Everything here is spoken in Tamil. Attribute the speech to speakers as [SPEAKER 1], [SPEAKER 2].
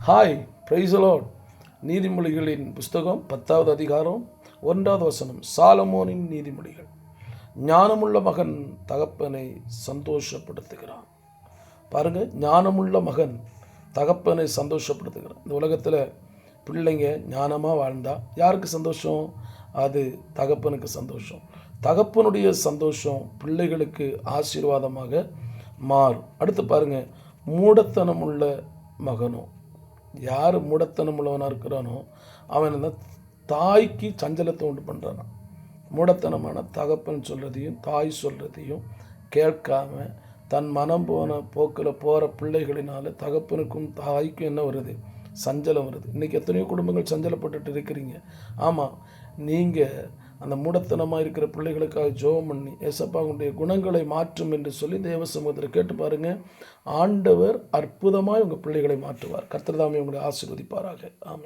[SPEAKER 1] Hi, praise the Lord. நீதிமொழிகளின் புஸ்தகம் 10வது அதிகாரம் 1வது வசனம். சாலமோனின் நீதிமொழிகள். ஞானமுள்ள மகன் தகப்பனை சந்தோஷப்படுத்துகிறான். பாருங்க, ஞானமுள்ள மகன் தகப்பனை சந்தோஷப்படுத்துகிறான். இந்த உலகத்தில் பிள்ளைங்க ஞானமாக வாழ்ந்தா யாருக்கு சந்தோஷம்? அது தகப்பனுக்கு சந்தோஷம். தகப்பனுடைய சந்தோஷம் பிள்ளைகளுக்கு ஆசீர்வாதமாக மாறும். அடுத்து பாருங்க, மூடத்தனமுள்ள மகனோ, யார் மூடத்தனம் உள்ளவனாக இருக்கிறானோ அவன் அந்த தாய்க்கு சஞ்சலத்தை உண்டு பண்ணுறான். மூடத்தனமான தகப்பன் சொல்கிறதையும் தாய் சொல்கிறதையும் கேட்காம தன் மனம் போன போக்கில் போகிற பிள்ளைகளினால தகப்பனுக்கும் தாய்க்கும் என்ன வருது? சஞ்சலம் வருது. இன்றைக்கி எத்தனையோ குடும்பங்கள் சஞ்சலப்பட்டுட்டு இருக்கிறீங்க. ஆமாம், நீங்கள் அந்த மூடத்தனமாக இருக்கிற பிள்ளைகளுக்காக ஜெபம் பண்ணி ஏசப்பாவுடைய குணங்களை மாற்றும் என்று சொல்லி தேவ சமூகத்தில் கேட்டு பாருங்கள். ஆண்டவர் அற்புதமாக உங்கள் பிள்ளைகளை மாற்றுவார். கர்த்தர் தாமே உங்களை ஆசீர்வதிப்பாராக. ஆமென்.